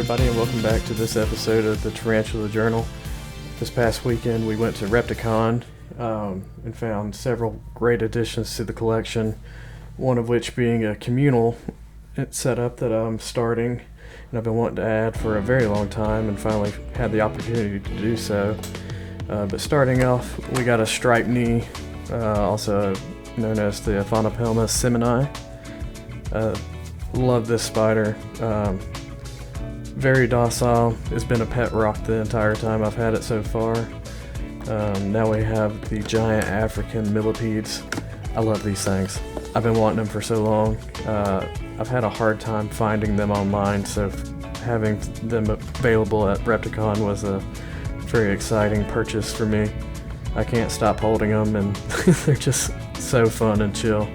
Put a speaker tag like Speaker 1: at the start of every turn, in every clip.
Speaker 1: everybody, and welcome back to this episode of the Tarantula Journal. This past weekend we went to Repticon and found several great additions to the collection, one of which being a communal setup that I'm starting and I've been wanting to add for a very long time and finally had the opportunity to do so. But starting off, we got a striped knee, also known as the Aphonopelma seemanni. Love this spider. Very docile. It's been a pet rock the entire time I've had it so far. Now we have the giant African millipedes. I love these things. I've been wanting them for so long. I've had a hard time finding them online, so having them available at Repticon was a very exciting purchase for me. I can't stop holding them, and they're just so fun and chill.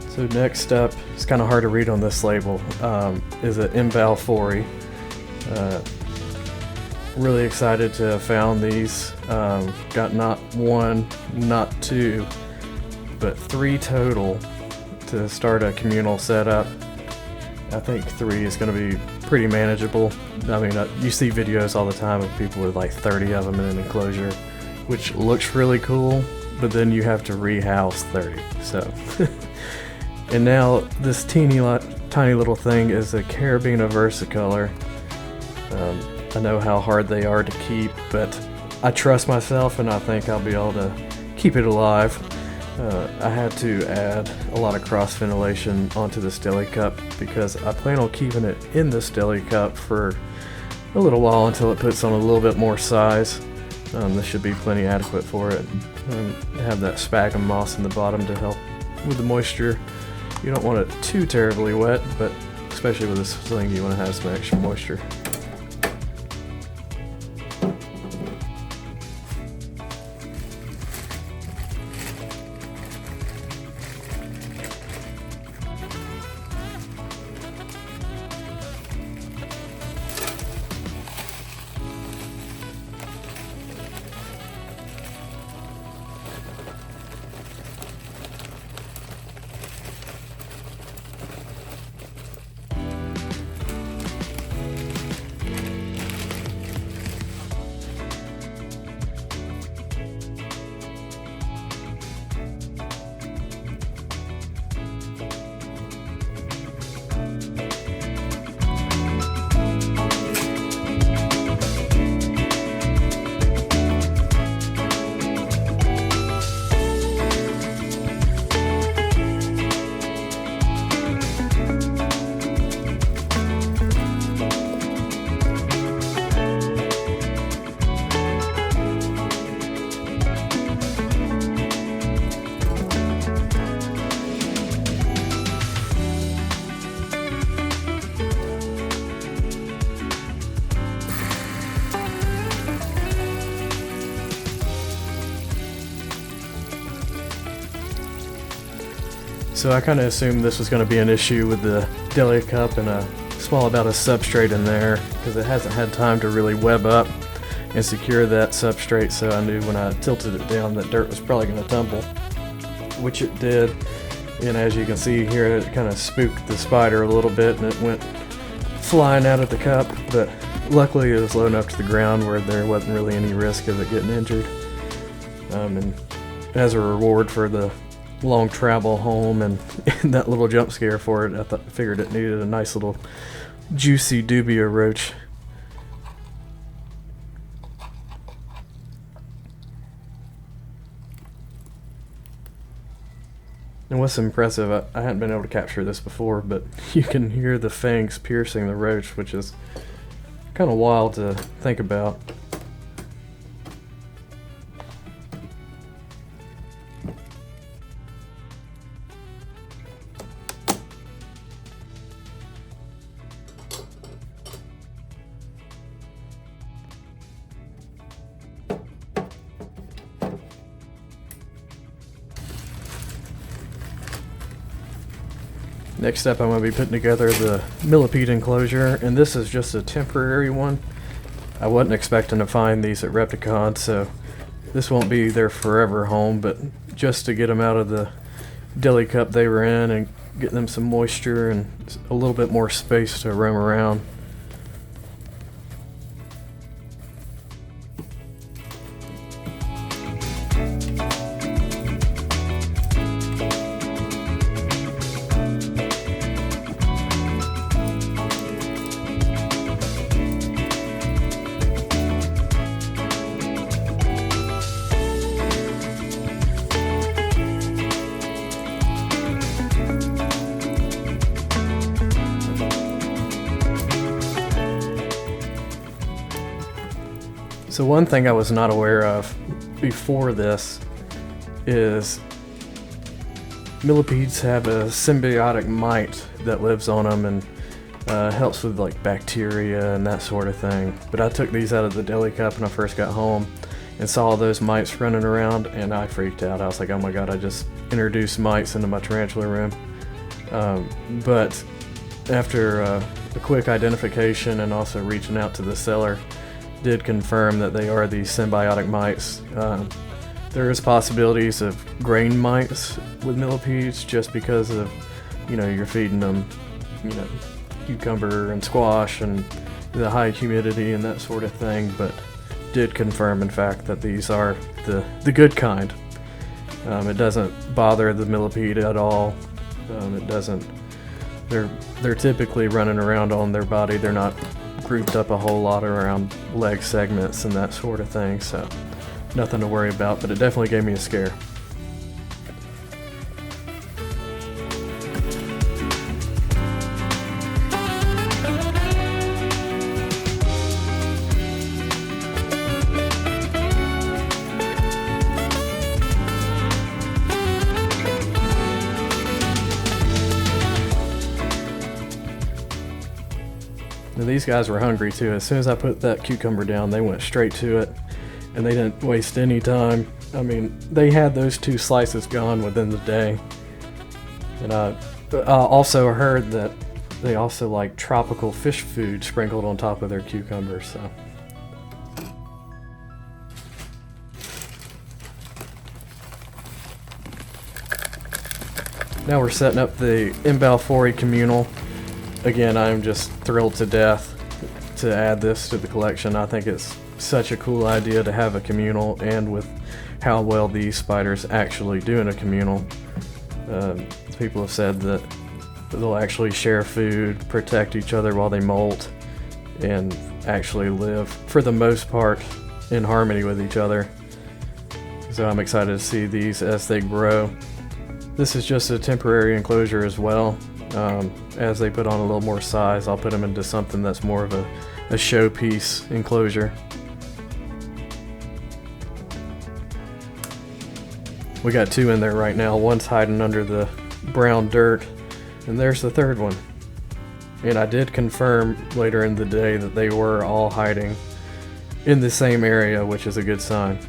Speaker 1: So next up, it's kind of hard to read on this label, is an balfouri. Really excited to have found these. Got not one, not two, but three total to start a communal setup. I think three is going to be pretty manageable. I mean, you see videos all the time of people with like 30 of them in an enclosure, which looks really cool, but then you have to rehouse 30. So. And now this tiny little thing is a Caribena versicolor. I know how hard they are to keep, but I trust myself and I think I'll be able to keep it alive. I had to add a lot of cross ventilation onto this deli cup because I plan on keeping it in this deli cup for a little while until it puts on a little bit more size. This should be plenty adequate for it. Have that sphagnum moss in the bottom to help with the moisture. You don't want it too terribly wet, but especially with this sling, you want to have some extra moisture. So I kind of assumed this was going to be an issue with the deli cup and a small amount of substrate in there because it hasn't had time to really web up and secure that substrate, so I knew when I tilted it down that dirt was probably going to tumble, which it did. And as you can see here, it kind of spooked the spider a little bit and it went flying out of the cup, but luckily it was low enough to the ground where there wasn't really any risk of it getting injured. And as a reward for the long travel home and that little jump scare for it, I figured it needed a nice little juicy dubia roach. And what's impressive, I hadn't been able to capture this before, but you can hear the fangs piercing the roach, which is kind of wild to think about. Next up, I'm going to be putting together the millipede enclosure, and this is just a temporary one. I wasn't expecting to find these at Repticon, so this won't be their forever home, but just to get them out of the deli cup they were in and get them some moisture and a little bit more space to roam around. So one thing I was not aware of before this is millipedes have a symbiotic mite that lives on them and helps with like bacteria and that sort of thing. But I took these out of the deli cup when I first got home and saw all those mites running around, and I freaked out. I was like, oh my god, I just introduced mites into my tarantula room. But after a quick identification and also reaching out to the seller, did confirm that they are these symbiotic mites. There is possibilities of grain mites with millipedes just because of, you're feeding them, cucumber and squash and the high humidity and that sort of thing, but did confirm in fact that these are the good kind. It doesn't bother the millipede at all. It doesn't. They're typically running around on their body. They're not grouped up a whole lot around leg segments and that sort of thing, so nothing to worry about, but it definitely gave me a scare. Now these guys were hungry too. As soon as I put that cucumber down, they went straight to it, and they didn't waste any time. I mean, they had those 2 slices gone within the day. And I also heard that they also like tropical fish food sprinkled on top of their cucumbers, so. Now we're setting up the balfouri communal. Again, I'm just thrilled to death to add this to the collection. I think it's such a cool idea to have a communal, and with how well these spiders actually do in a communal. People have said that they'll actually share food, protect each other while they molt, and actually live, for the most part, in harmony with each other. So I'm excited to see these as they grow. This is just a temporary enclosure as well. As they put on a little more size, I'll put them into something that's more of a showpiece enclosure. We got 2 in there right now. One's hiding under the brown dirt, and there's the third one. And I did confirm later in the day that they were all hiding in the same area, which is a good sign.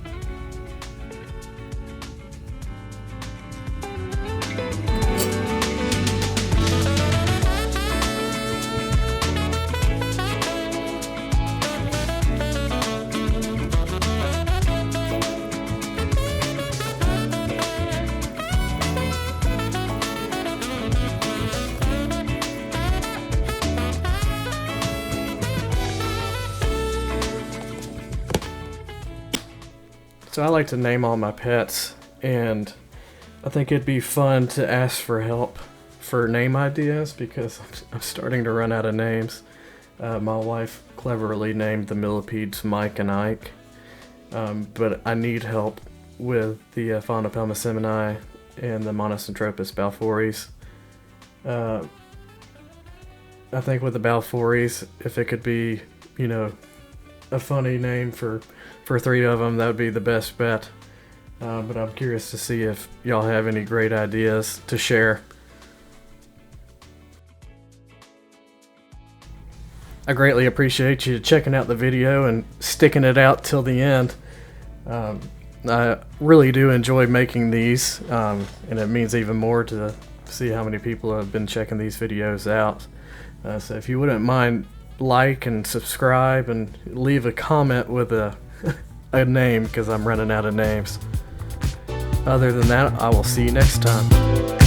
Speaker 1: So I like to name all my pets, and I think it'd be fun to ask for help for name ideas because I'm starting to run out of names. My wife cleverly named the millipedes Mike and Ike, but I need help with the Aphonopelma seemanni and the Monocentropus balfouris. I think with the balfouris, if it could be, a funny name for 3 of them, that would be the best bet. But I'm curious to see if y'all have any great ideas to share. I greatly appreciate you checking out the video and sticking it out till the end. I really do enjoy making these, and it means even more to see how many people have been checking these videos out. So if you wouldn't mind, like and subscribe and leave a comment with a name, because I'm running out of names. Other than that, I will see you next time.